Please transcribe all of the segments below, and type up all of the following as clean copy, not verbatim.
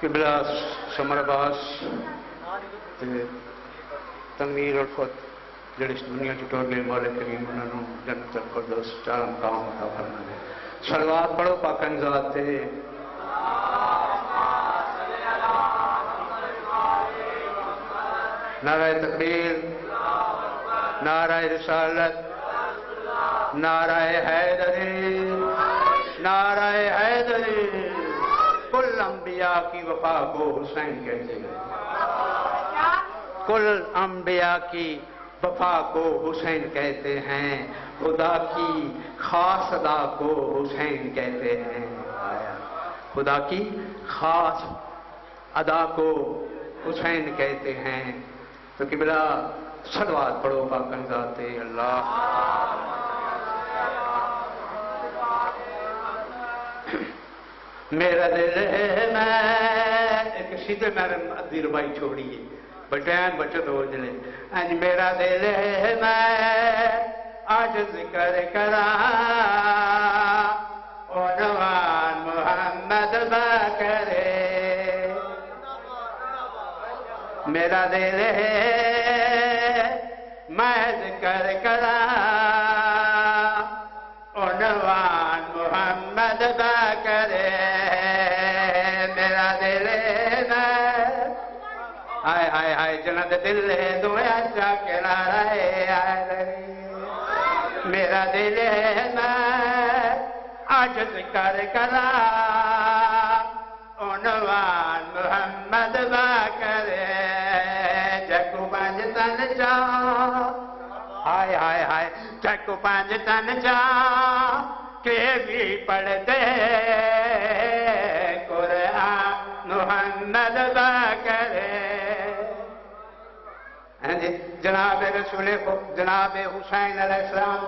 قبلہ سمر عباس تنویر الفت جڑے اس دنیا کی ٹور گئے مولا کریم انہوں نے جنت الفردوس چار مقام عطا فرمائے. صلوات پڑھو پاکن ذات تے. نعرہ تکبیر، نعرہ رسالت، نعرہ حیدری، نعرہ حیدری. کل انبیاء کی وفا کو حسین کہتے ہیں. کل انبیاء کی وفا کو حسین کہتے ہیں. خدا کی خاص ادا کو حسین کہتے ہیں. خدا کی خاص ادا کو حسین کہتے ہیں. تو قبلہ صلوات پڑھو پاکن ذات اللہ. میرا دل ہے میں ایک سیدھے میرے ادھی ربائی چھوڑیے بٹین بچت ہو جلے. میرا دل ہے میں آج ذکر کراں عنوان محمد بکر. میرا دل ہے میں ذکر کراں عنوان محمد بکر. میرا دل ہے ہائے ہائے ہائے جنت دل ہے دعا چا کے نعرہ حیدری. میرا دل ہے میں آج ذکر کراں عنوان محمد بکر. جگو پانچ تن چا ہائے ہائے ہائے جگو پانچ تن چا کہ بھی پڑھتے قرآن محمد بکر. جناب رسول جناب حسین علیہ السلام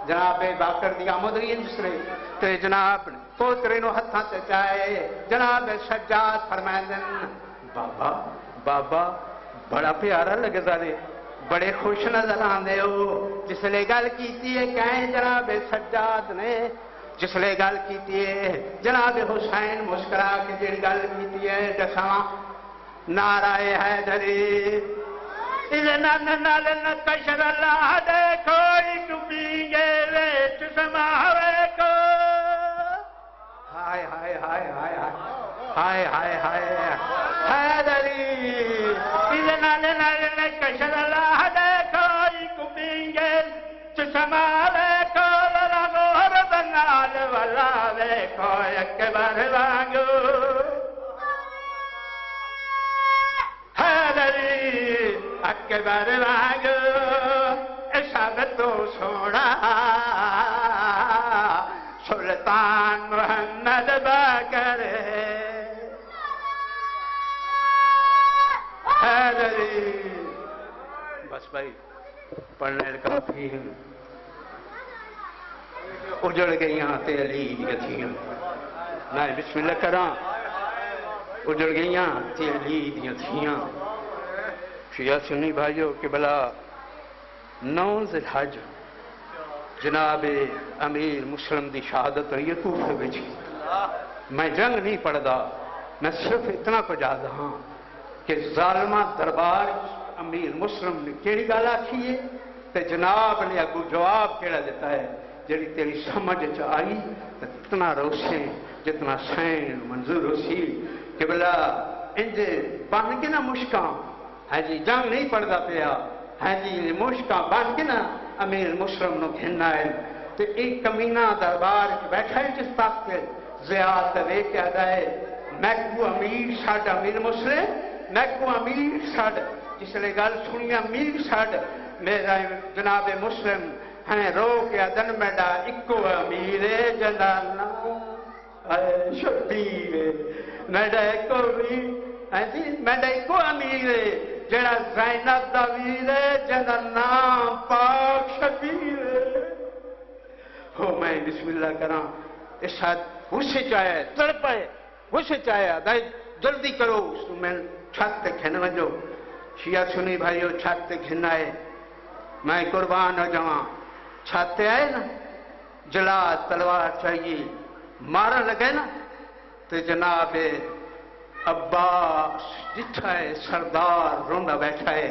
جناب باقر دی آمد رہی جس نے تو جناب پوترے نو ہتھاں تے چائے. جناب سجاد فرمائندن بابا بابا بڑا پیارا لگدا نے بڑے خوش نظر آندے ہو. جس لے گل کیتی ہے کہیں جناب سجاد نے جس لے گل کیتی ہے جناب حسین مسکرا کے جڑی گل کیتی ہے دساں نعرہ حیدری. کشر اللہ دیکھو ڈوبی گے سماوے کو. ہائے ہائے ہائے ہائے ہائے ہائے ہائے حیدری. کشر اللہ دیکھو ڈوبی گے سماوے کو. غور بنال والا دیکھو اکبر وانگو اکبر وانگو سب تو سونا سلطان محمد بکر. حیدری بس بھائی پڑھنے کافی ہیں. اجڑ گئیاں تے علی دیاں تھیاں. میں بسم اللہ کراں. اجڑ گئیاں تے علی دیاں تھیاں. شیعہ سنی بھائیو قبلہ 9 ذی الحج جناب امیر مسلم دی شہادت رہی ہے کوفے وچ. میں جنگ نہیں پڑھدا میں صرف اتنا کو جاتا ہاں کہ ظالمہ دربار امیر مسلم نے کیڑی گل آکھی ہے تے جناب نے اگو جواب کیڑا دیتا ہے جڑی تیری سمجھ چ آئی اتنا روشن جتنا سین منظور ہوسی. قبلہ انج بن کے نہ مشکاں ہاں جی جنگ نہیں پڑھدا پیا ہاں جی مشکاں بن کے نا امیر مسلم نو گھننا ہے. تے ایک کمینہ دربار بیٹھا ہے جس تخت زیاد وے کے آدھائے میں کو امیر چھڑ امیر مسلم میں کو امیر چھڑ. جس لے گل سنی امیر چھڑ میرا جناب مسلم ہیں رو کے ادن میڈا اکو امیر جنانا شبیر میڈا اکو امیر ہیں جی میڈا اکو امیر جڑا زینب دا ویر جنانا پاک شبیر. ہو میں بسم اللہ کراں اس ساتھ غصے چاہے تڑپے غصے چاہے دائی جلدی کرو. اس میں چھت تے کھن وجو شیعہ سنی بھائیو چھت تے کھن آئے میں قربان ہو جاواں. چھت تے آئے نا جلاد تلوار چاہیے مارا لگے نا تو جناب عباس جتھا ہے سردار روندا بیٹھا ہے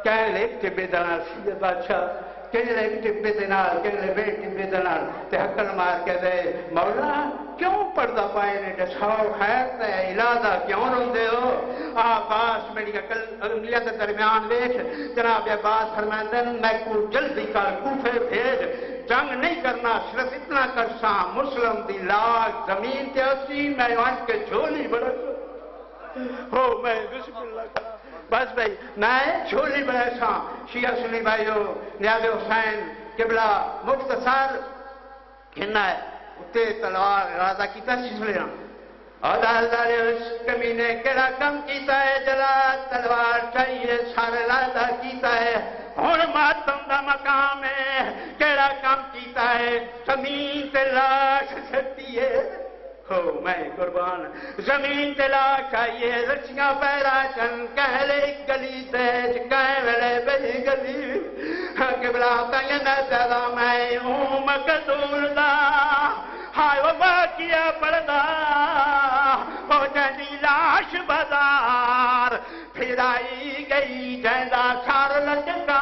کہنے لے ایک ٹبے دنال سیدھے بادشاہ کہنے لے ایک ٹبے دنال کہنے لے بے ٹبے دنال تے حقل مار کے دے مولا کیوں پردہ پائے نے دساؤ خیر تے الہدا کیوں روندے ہو عباس میری عقل انگلیاں دے درمیان ویکھ جناب عباس فرماندے میں کو جلدی کر کوفے بھیج جنگ نہیں کرنا صرف اتنا کرساں مسلم دی لاش زمین تے اسی میں وہاں کے جھولی بڑا ہو میں بسم اللہ کرا بس بھائی میں جھولی بڑا ساں شیعہ سنی بھائیو نیاز حسین قبلہ مختصر کہنا ہے اتے تلوار ارادہ کیتا چیز لینا اللہ اس کمینے کیڑا کم کیتا ہے جلا تلوار چاہیے سارے ارادہ کیتا ہے ہن ماتم دا مقام ہے کیڑا کم کیتا ہے زمین تے لاش سٹی ہے ہو میں قربان زمین تے لاش آئیے رچیاں پیرا چن کہلے گلی تیج کہہ ویلے بئی گلی قبلہ تائیں نہ پیدا میں ہوں مقتول دا ہائے وہ باقیہ پردہ وہ جنی لاش بازار پھرائی گئی جیندہ سار لچکا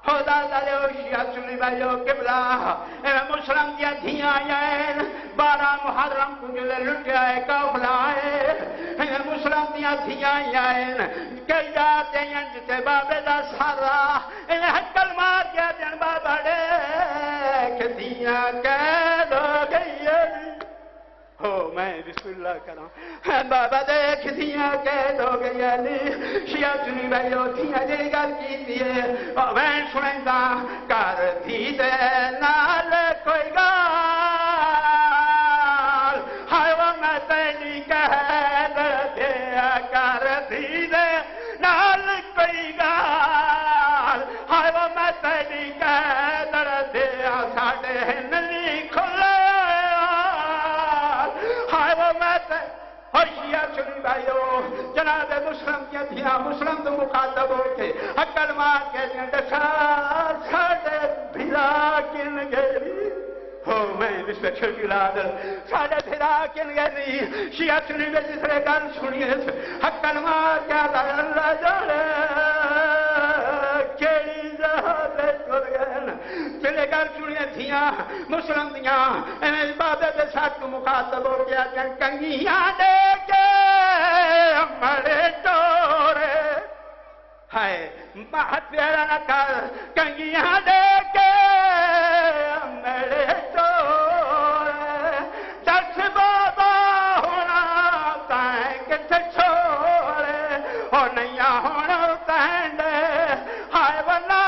خدا دلو شیعہ سنی بھائیو قبلہ مسلم دیا دھیاں آئین 12 محرم کو جلے لٹ آئے قافلہ آئے مسلم دیا دھیاں آئین کئی جاتے ہیں جتے بابے دا سارا انہیں حکل مار کیا دن بابا کہ دھیاں قید ہو گئی ہو میں بسم اللہ کروں بابا دیکھ دیا قید ہو گیا نہیں شیعہ سنی بھائیو دیا جی گل کی دیئے میں سنیندہ کر دی دے نال کوئی گال ہائے وہ میں تیلی قید دیا کر دی دے نال کوئی گال ہائے وہ میں تیلی قید دیا ساڑے نہیں کھلے شیعہ سنی بھائیو جناب مسلم کیا دیا مسلم تو مخاطب ہو کے حقل مار کے دشار ساڑے بھلا کن گئی ہو میں اس میں چھڑکی لادر ساڑے بھلا کن گئی شیعہ سنی میں جس رہے گل سنیے حقل مار کیا دار اللہ جانے کیڑی جہاں چھوڑ گئے چلے گل سنیے دیا مسلم دیا اے بابے دے ساتھ کو مخاطب ہو گیا کنگیاں دے کے مرے ٹورے ہائے بہت پیارا نہ کر کنگیاں دے کے مرے ٹورے دس بابا ہونا تائیں کتھے چھوڑے اور نیا ہونا تائیں دے ہائے بنا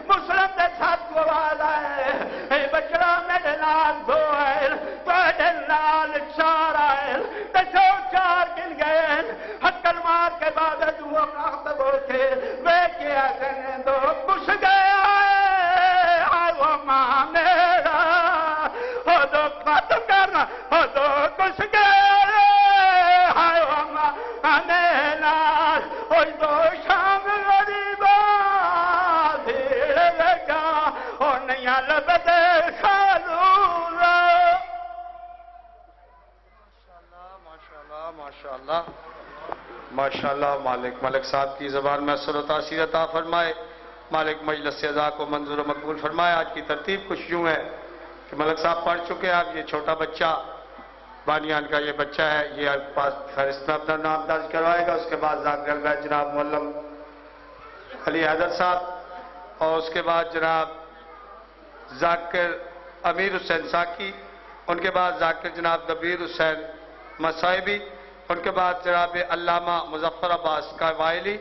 مسلم دے ساتھ کو آواز آئے اے بچڑا میرے نال دو آئے پڑے نال چار آئے دسو چار گن گئے حقل مار کے بعد دعا مخاطب ہو کے بے کیا کرنے دو کچھ گئے آئے وہ ماں میرا ہو دو ختم کرنا ہو دو کچھ گئے آئے وہ ماں میرا ہو دو شام غریبا ماشاءاللہ مالک صاحب کی زبان میں اثر و تاثیر عطا فرمائے مالک مجلس اعضاء کو منظور و مقبول فرمائے آج کی ترتیب کچھ یوں ہے کہ ملک صاحب پڑھ چکے ہیں اب یہ چھوٹا بچہ بانیان کا یہ بچہ ہے یہ پاس فہرست میں اپنا نام درج کروائے گا اس کے بعد ذاکر البیت جناب معلم علی حیدر صاحب اور اس کے بعد جناب ذاکر امیر حسین ساکی ان کے بعد ذاکر جناب دبیر حسین مسائبی ان کے بعد جناب علامہ مظفر عباس قائلی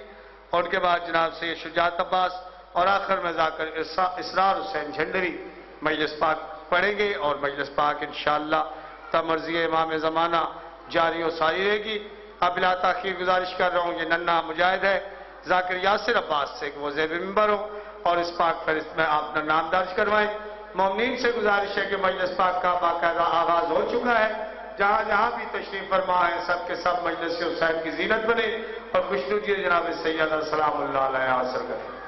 اور ان کے بعد جناب سید شجاعت عباس اور آخر میں ذاکر اسرار حسین جھنڈری مجلس پاک پڑھیں گے اور مجلس پاک انشاءاللہ تمرضی امام زمانہ جاری و ساری رہے گی اب بلا تاخیر گزارش کر رہا ہوں یہ ننھا مجاہد ہے ذاکر یاسر عباس سے کہ وہ زیب منبر ہو اور اس پاک فہرست میں آپ نے نام درج کروائیں مومنین سے گزارش ہے کہ مجلس پاک کا باقاعدہ آغاز ہو چکا ہے جہاں جہاں بھی تشریف فرما ہے سب کے سب مجلس حسین کی زینت بنے اور خوشنودی جناب سیدہ سلام اللہ علیہ وسلم